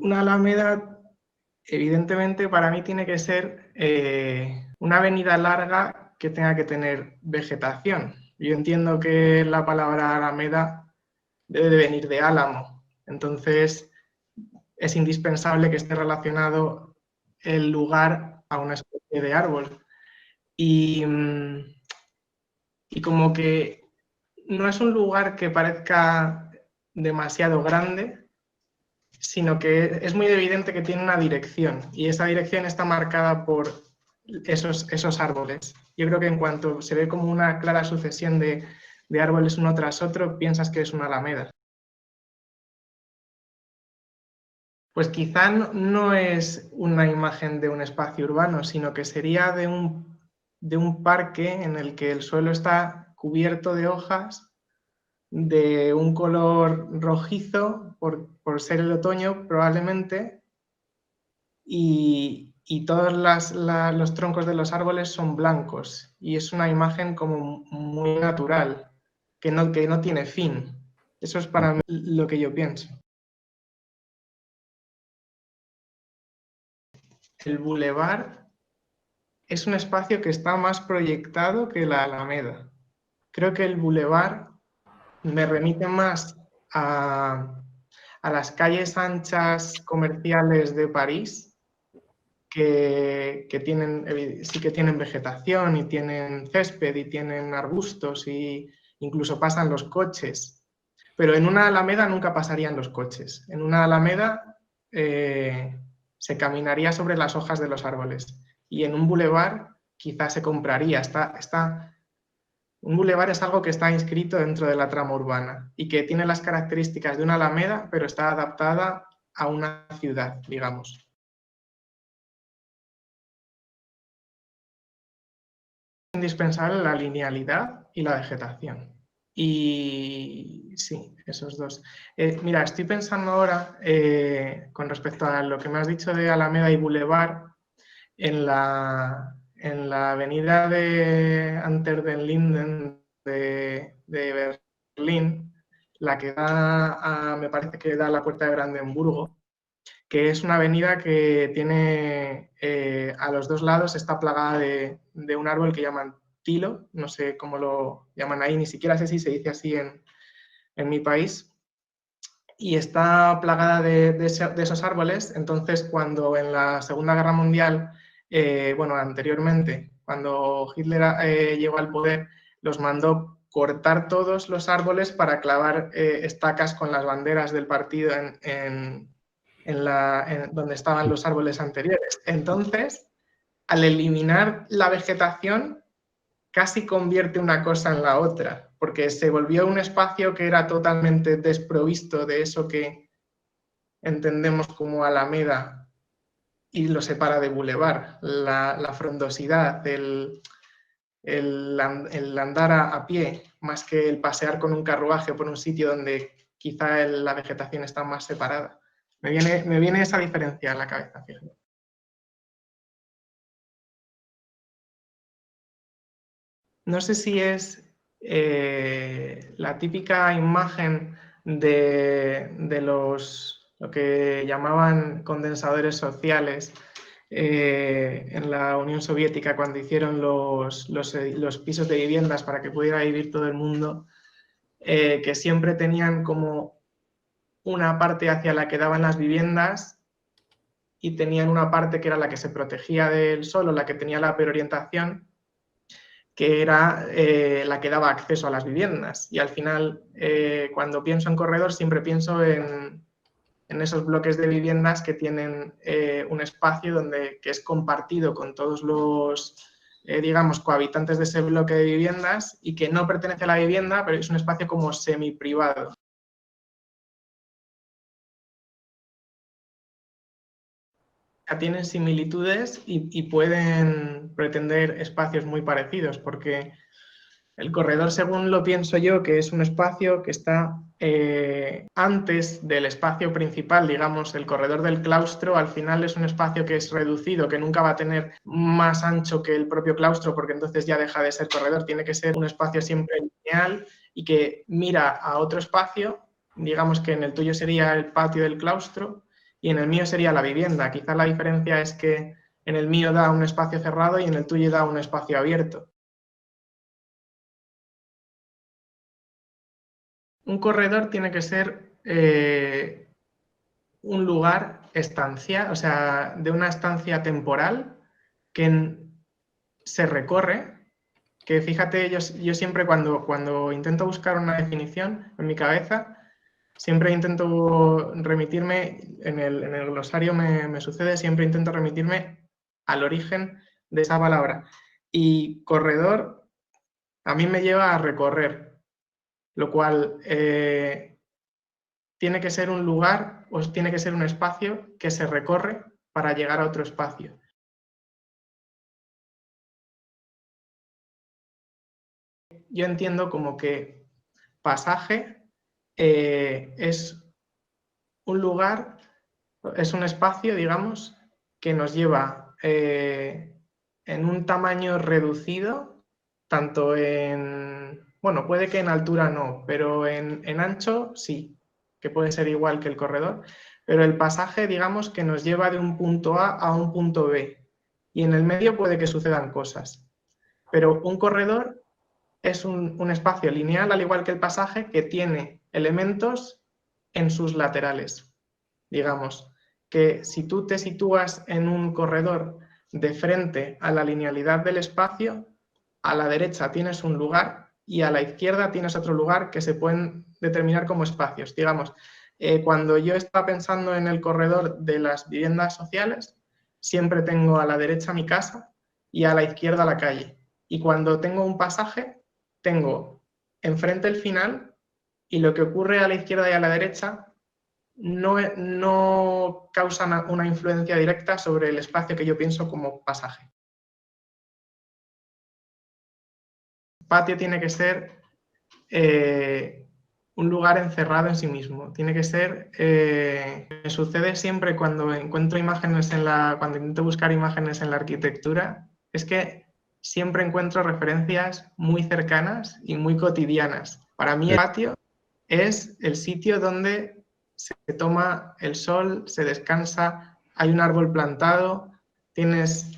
una alameda, evidentemente, para mí tiene que ser una avenida larga que tenga que tener vegetación. Yo entiendo que la palabra alameda debe de venir de álamo, entonces es indispensable que esté relacionado el lugar a una especie de árbol. Y, y como que no es un lugar que parezca demasiado grande, sino que es muy evidente que tiene una dirección y esa dirección está marcada por esos árboles. Yo creo que en cuanto se ve como una clara sucesión de árboles uno tras otro, piensas que es una alameda. Pues quizá no es una imagen de un espacio urbano, sino que sería de un parque en el que el suelo está cubierto de hojas de un color rojizo, por ser el otoño probablemente, y todos los troncos de los árboles son blancos, y es una imagen como muy natural, que no tiene fin. Eso es para mí lo que yo pienso. El bulevar es un espacio que está más proyectado que la Alameda. Creo que el bulevar me remite más a las calles anchas comerciales de París, que sí que tienen vegetación y tienen césped y tienen arbustos e incluso pasan los coches. Pero en una alameda nunca pasarían los coches. En una alameda se caminaría sobre las hojas de los árboles. Y en un bulevar quizás se compraría. Un bulevar es algo que está inscrito dentro de la trama urbana y que tiene las características de una alameda, pero está adaptada a una ciudad, digamos. Es indispensable la linealidad y la vegetación. Y sí, esos dos. Mira, estoy pensando ahora, con respecto a lo que me has dicho de Alameda y Boulevard, en la avenida de Unter den Linden de Berlín, la que da me parece que da a la Puerta de Brandenburgo, que es una avenida que tiene a los dos lados, está plagada de un árbol que llaman tilo, no sé cómo lo llaman ahí, ni siquiera sé si se dice así en mi país, y está plagada de esos árboles. Entonces, cuando en la Segunda Guerra Mundial, bueno, anteriormente, cuando Hitler llegó al poder, los mandó cortar todos los árboles para clavar estacas con las banderas del partido donde estaban los árboles anteriores. Entonces, al eliminar la vegetación, casi convierte una cosa en la otra, porque se volvió un espacio que era totalmente desprovisto de eso que entendemos como alameda y lo separa de bulevar, la frondosidad, el andar a pie, más que el pasear con un carruaje por un sitio donde quizá la vegetación está más separada. Me viene esa diferencia a la cabeza, fíjate. No sé si es la típica imagen de lo que llamaban condensadores sociales en la Unión Soviética cuando hicieron los pisos de viviendas para que pudiera vivir todo el mundo, que siempre tenían como una parte hacia la que daban las viviendas y tenían una parte que era la que se protegía del sol o la que tenía la peor orientación, que era la que daba acceso a las viviendas. Y al final, cuando pienso en corredor, siempre pienso en esos bloques de viviendas que tienen un espacio que es compartido con todos los, digamos, cohabitantes de ese bloque de viviendas y que no pertenece a la vivienda, pero es un espacio como semi-privado. Tienen similitudes y pueden pretender espacios muy parecidos, porque el corredor, según lo pienso yo, que es un espacio que está antes del espacio principal, digamos, el corredor del claustro, al final es un espacio que es reducido, que nunca va a tener más ancho que el propio claustro, porque entonces ya deja de ser corredor, tiene que ser un espacio siempre lineal y que mira a otro espacio, digamos que en el tuyo sería el patio del claustro, y en el mío sería la vivienda. Quizá la diferencia es que en el mío da un espacio cerrado y en el tuyo da un espacio abierto. Un corredor tiene que ser un lugar estancia, o sea, de una estancia temporal que se recorre, que fíjate, yo siempre cuando intento buscar una definición en mi cabeza, siempre intento remitirme, en el glosario me sucede, siempre intento remitirme al origen de esa palabra. Y corredor a mí me lleva a recorrer, lo cual tiene que ser un lugar o tiene que ser un espacio que se recorre para llegar a otro espacio. Yo entiendo como que pasaje es un lugar, es un espacio, digamos, que nos lleva en un tamaño reducido, tanto en, bueno, puede que en altura no, pero en ancho sí, que puede ser igual que el corredor, pero el pasaje, digamos, que nos lleva de un punto A un punto B, y en el medio puede que sucedan cosas, pero un corredor es un espacio lineal, al igual que el pasaje, que tiene elementos en sus laterales. Digamos que si tú te sitúas en un corredor de frente a la linealidad del espacio, a la derecha tienes un lugar y a la izquierda tienes otro lugar que se pueden determinar como espacios. Digamos, cuando yo estaba pensando en el corredor de las viviendas sociales, siempre tengo a la derecha mi casa y a la izquierda la calle. Y cuando tengo un pasaje, tengo enfrente el final y lo que ocurre a la izquierda y a la derecha no causa una influencia directa sobre el espacio que yo pienso como pasaje. El patio tiene que ser un lugar encerrado en sí mismo. Tiene que ser, me sucede siempre cuando encuentro imágenes cuando intento buscar imágenes en la arquitectura, es que siempre encuentro referencias muy cercanas y muy cotidianas. Para mí el patio es el sitio donde se toma el sol, se descansa, hay un árbol plantado, tienes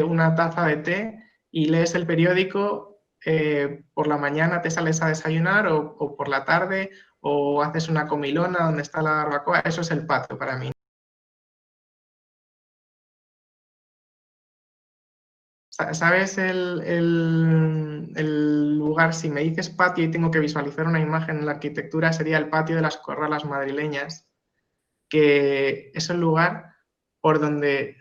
una taza de té y lees el periódico, por la mañana te sales a desayunar o por la tarde o haces una comilona donde está la barbacoa. Eso es el patio para mí. ¿Sabes el lugar? Si me dices patio y tengo que visualizar una imagen en la arquitectura, sería el patio de las Corralas madrileñas, que es el lugar por donde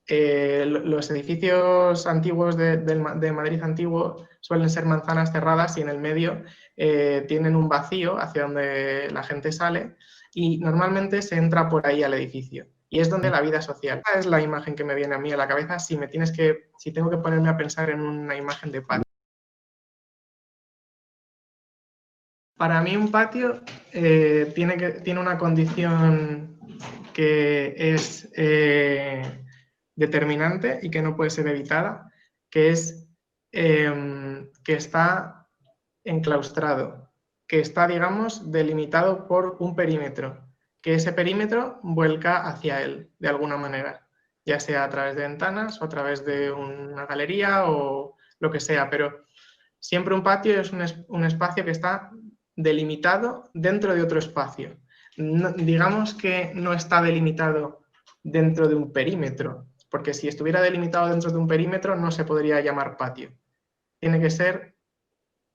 los edificios antiguos de Madrid antiguo suelen ser manzanas cerradas y en el medio tienen un vacío hacia donde la gente sale y normalmente se entra por ahí al edificio. Y es donde la vida social. Esa es la imagen que me viene a mí a la cabeza si tengo que ponerme a pensar en una imagen de patio. Para mí un patio tiene una condición que es determinante y que no puede ser evitada, que es que está enclaustrado, que está, digamos, delimitado por un perímetro, que ese perímetro vuelca hacia él, de alguna manera, ya sea a través de ventanas o a través de una galería o lo que sea, pero siempre un patio es un espacio que está delimitado dentro de otro espacio. No, digamos que no está delimitado dentro de un perímetro, porque si estuviera delimitado dentro de un perímetro no se podría llamar patio. Tiene que ser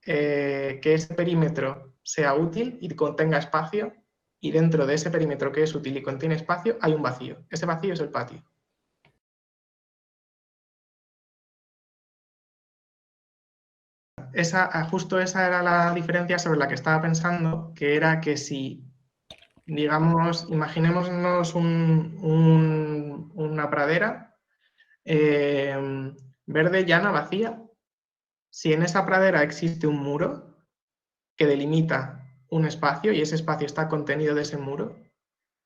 que ese perímetro sea útil y contenga espacio, y dentro de ese perímetro que es útil y contiene espacio hay un vacío. Ese vacío es el patio. Justo esa era la diferencia sobre la que estaba pensando, que era que si, digamos, imaginémonos una pradera verde, llana, vacía. Si en esa pradera existe un muro que delimita un espacio y ese espacio está contenido de ese muro,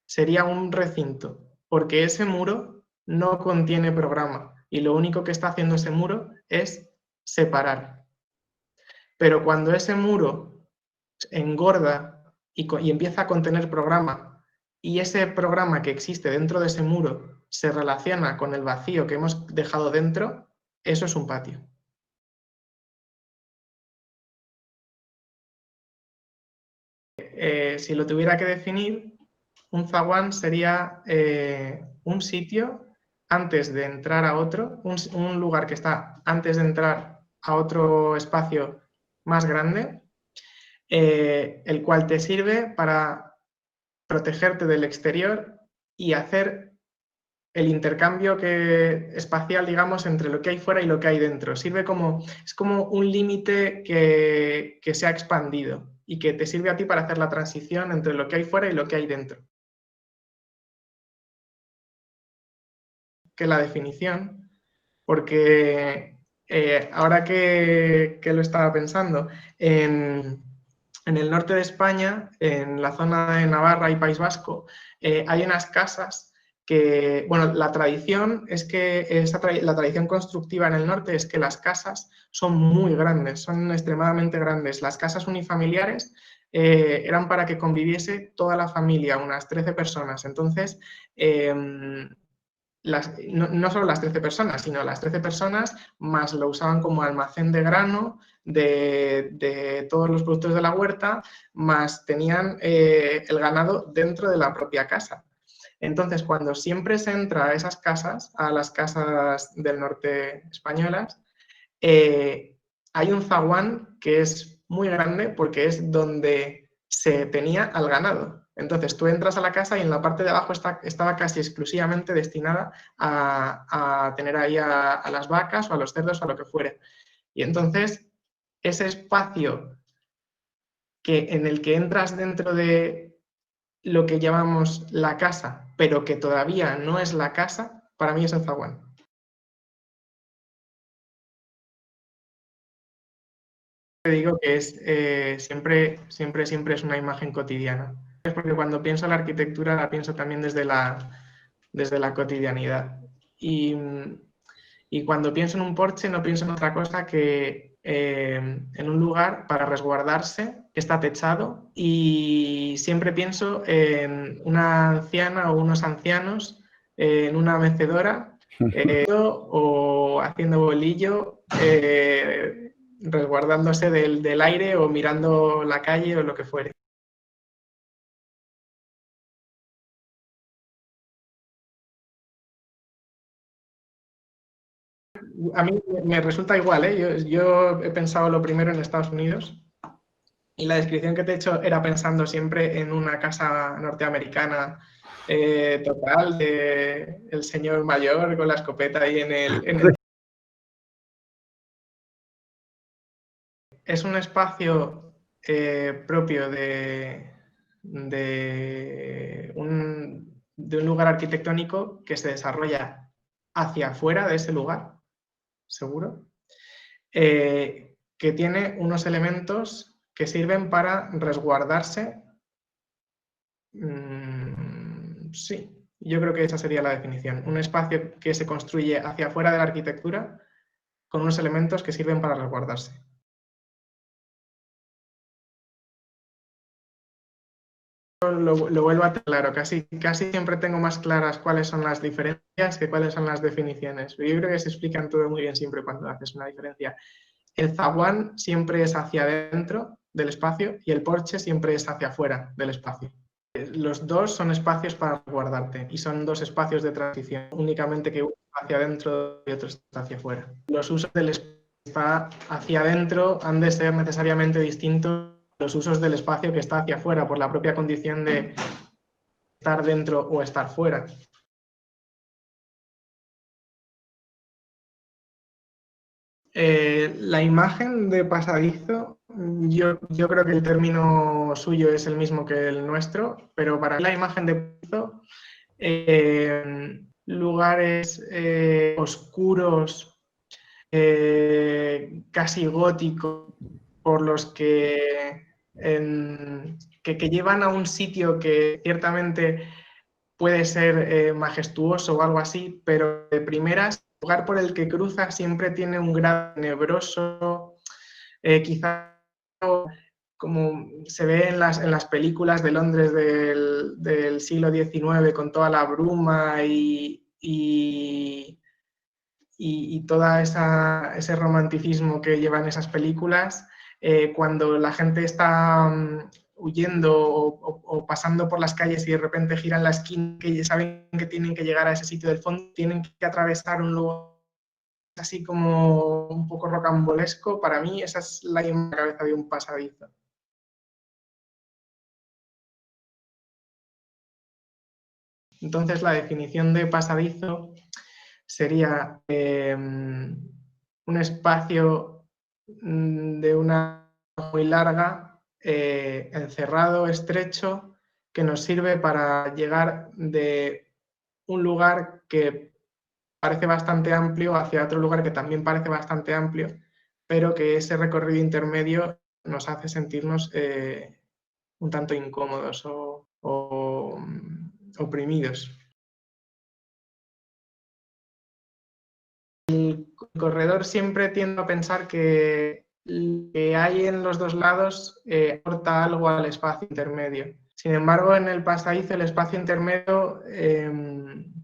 sería un recinto, porque ese muro no contiene programa y lo único que está haciendo ese muro es separar. Pero cuando ese muro engorda y empieza a contener programa y ese programa que existe dentro de ese muro se relaciona con el vacío que hemos dejado dentro, eso es un patio. Si lo tuviera que definir, un zaguán sería un sitio antes de entrar a otro, un lugar que está antes de entrar a otro espacio más grande, el cual te sirve para protegerte del exterior y hacer el intercambio espacial, digamos, entre lo que hay fuera y lo que hay dentro. Es como un límite que se ha expandido y que te sirve a ti para hacer la transición entre lo que hay fuera y lo que hay dentro. Que la definición, porque ahora que lo estaba pensando, en el norte de España, en la zona de Navarra y País Vasco, hay unas casas que, bueno, la tradición es que la tradición constructiva en el norte es que las casas son muy grandes, son extremadamente grandes. Las casas unifamiliares eran para que conviviese toda la familia, unas 13 personas. Entonces, no solo las 13 personas, sino las 13 personas más lo usaban como almacén de grano de todos los productos de la huerta, más tenían el ganado dentro de la propia casa. Entonces, cuando siempre se entra a esas casas, a las casas del norte españolas, hay un zaguán que es muy grande porque es donde se tenía al ganado. Entonces tú entras a la casa y en la parte de abajo estaba casi exclusivamente destinada a tener ahí a las vacas o a los cerdos o a lo que fuere. Y entonces ese espacio en el que entras dentro de lo que llamamos la casa, pero que todavía no es la casa, para mí es el zaguán. Te digo que es siempre es una imagen cotidiana. Es porque cuando pienso en la arquitectura la pienso también desde la cotidianidad. Y cuando pienso en un porche no pienso en otra cosa que en un lugar para resguardarse que está techado, y siempre pienso en una anciana o unos ancianos en una mecedora o haciendo bolillo, resguardándose del aire o mirando la calle o lo que fuere. A mí me resulta igual, ¿eh? Yo he pensado lo primero en Estados Unidos y la descripción que te he hecho era pensando siempre en una casa norteamericana total, de el señor mayor con la escopeta ahí en el... Es un espacio propio de un lugar arquitectónico que se desarrolla hacia afuera de ese lugar, seguro, que tiene unos elementos que sirven para resguardarse. Sí, yo creo que esa sería la definición. Un espacio que se construye hacia afuera de la arquitectura con unos elementos que sirven para resguardarse. Lo vuelvo a tener claro, casi siempre tengo más claras cuáles son las diferencias que cuáles son las definiciones. Yo creo que se explican todo muy bien siempre cuando haces una diferencia. El zaguán siempre es hacia adentro del espacio y el porche siempre es hacia afuera del espacio. Los dos son espacios para guardarte y son dos espacios de transición, únicamente que uno está hacia adentro y otro está hacia afuera. Los usos del espacio que está hacia adentro han de ser necesariamente distintos a los usos del espacio que está hacia afuera por la propia condición de estar dentro o estar fuera. La imagen de pasadizo, yo creo que el término suyo es el mismo que el nuestro, pero para la imagen de pasadizo, lugares oscuros, casi góticos, por los que llevan a un sitio que ciertamente puede ser majestuoso o algo así, pero de primeras, el lugar por el que cruza siempre tiene un grado tenebroso, quizá como se ve en las películas de Londres del siglo XIX, con toda la bruma y todo ese romanticismo que llevan esas películas, cuando la gente está huyendo o pasando por las calles y de repente giran la esquina, que ya saben que tienen que llegar a ese sitio del fondo, tienen que atravesar un lugar así como un poco rocambolesco. Para mí esa es la imagen en la cabeza de un pasadizo. Entonces la definición de pasadizo sería un espacio de una muy larga, encerrado, estrecho, que nos sirve para llegar de un lugar que parece bastante amplio hacia otro lugar que también parece bastante amplio, pero que ese recorrido intermedio nos hace sentirnos un tanto incómodos o oprimidos. El corredor siempre tiende a pensar que lo que hay en los dos lados aporta algo al espacio intermedio. Sin embargo, en el pasadizo, el espacio intermedio,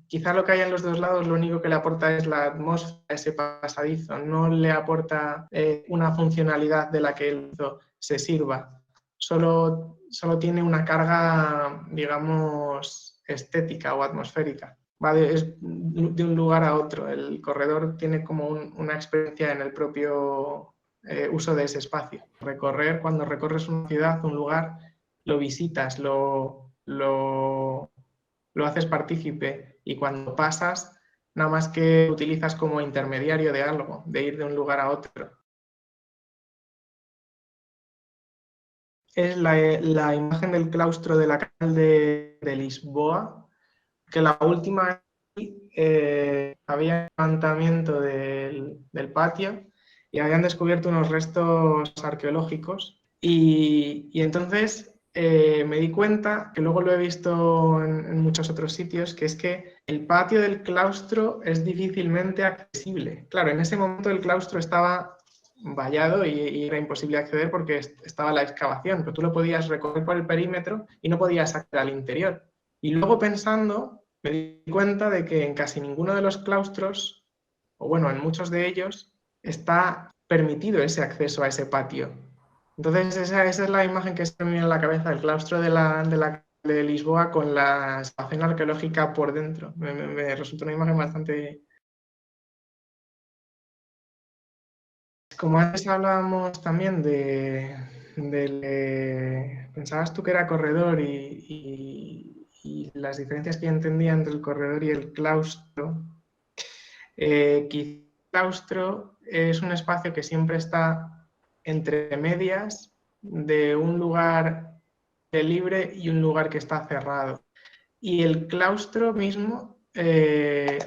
quizá lo que hay en los dos lados, lo único que le aporta es la atmósfera a ese pasadizo, no le aporta una funcionalidad de la que el se sirva. Solo tiene una carga, digamos, estética o atmosférica. Va de un lugar a otro. El corredor tiene como una experiencia en el propio uso de ese espacio. Cuando recorres una ciudad, un lugar, lo visitas, lo haces partícipe, y cuando pasas, nada más que lo utilizas como intermediario de algo, de ir de un lugar a otro. Es la imagen del claustro de la catedral de Lisboa, que la última había levantamiento del patio y habían descubierto unos restos arqueológicos, y entonces me di cuenta, que luego lo he visto en muchos otros sitios, que es que el patio del claustro es difícilmente accesible. Claro, en ese momento el claustro estaba vallado y era imposible acceder porque estaba la excavación, pero tú lo podías recorrer por el perímetro y no podías acceder al interior. Y luego pensando, me di cuenta de que en casi ninguno de los claustros, o bueno, en muchos de ellos, está permitido ese acceso a ese patio. Entonces esa es la imagen que se me viene a la cabeza, el claustro de Lisboa con la excavación arqueológica por dentro. Me resulta una imagen bastante... Como antes hablábamos también pensabas tú que era corredor y las diferencias que yo entendía entre el corredor y el claustro. Quizá el claustro es un espacio que siempre está entre medias de un lugar libre y un lugar que está cerrado. Y el claustro mismo,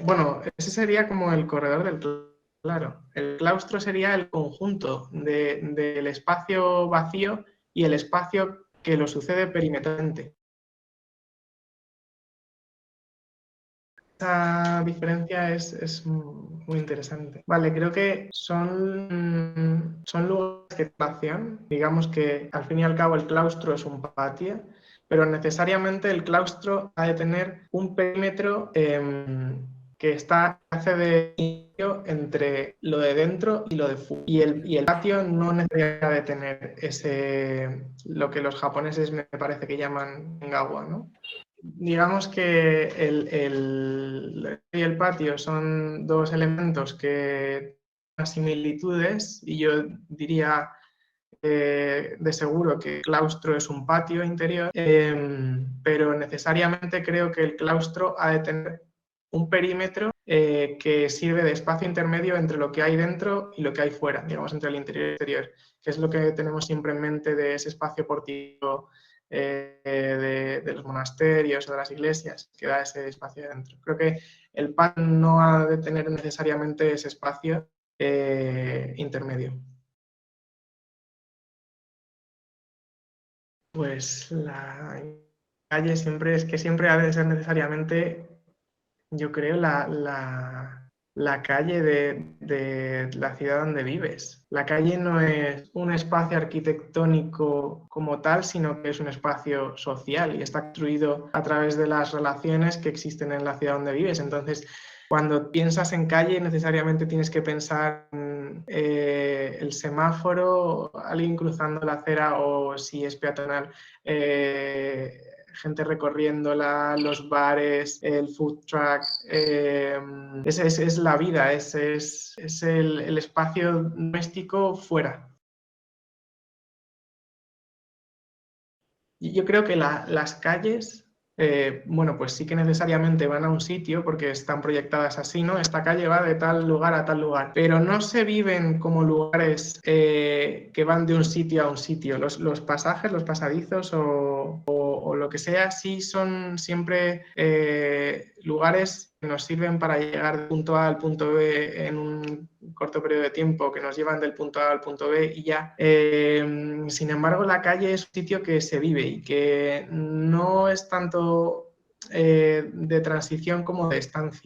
bueno, ese sería como el corredor del claustro. Claro, el claustro sería el conjunto del espacio vacío y el espacio que lo sucede perimetralmente. Esa diferencia es muy interesante. Vale, creo que son lugares de excavación. Digamos que al fin y al cabo el claustro es un patio, pero necesariamente el claustro ha de tener un perímetro que hace de inicio entre lo de dentro y lo de fuera. Y el patio no necesita de tener lo que los japoneses me parece que llaman gawa, ¿no? Digamos que el patio son dos elementos que tienen similitudes, y yo diría de seguro que el claustro es un patio interior, pero necesariamente creo que el claustro ha de tener un perímetro que sirve de espacio intermedio entre lo que hay dentro y lo que hay fuera, digamos, entre el interior y el exterior, que es lo que tenemos siempre en mente de ese espacio portico de los monasterios o de las iglesias, que da ese espacio dentro. Creo que el patio no ha de tener necesariamente ese espacio intermedio. Pues la calle siempre ha de ser necesariamente, yo creo, la la calle de la ciudad donde vives. La calle no es un espacio arquitectónico como tal, sino que es un espacio social y está construido a través de las relaciones que existen en la ciudad donde vives. Entonces, cuando piensas en calle, necesariamente tienes que pensar en el semáforo, alguien cruzando la acera o si es peatonal, gente recorriéndola, los bares, el food truck. Esa es la vida, ese es el espacio doméstico fuera. Yo creo que las calles, bueno, pues sí que necesariamente van a un sitio porque están proyectadas así, ¿no? Esta calle va de tal lugar a tal lugar, pero no se viven como lugares que van de un sitio a un sitio. Los pasajes, los pasadizos o lo que sea, sí son siempre lugares que nos sirven para llegar del punto A al punto B en un corto periodo de tiempo, que nos llevan del punto A al punto B y ya. Sin embargo, la calle es un sitio que se vive y que no es tanto de transición como de estancia.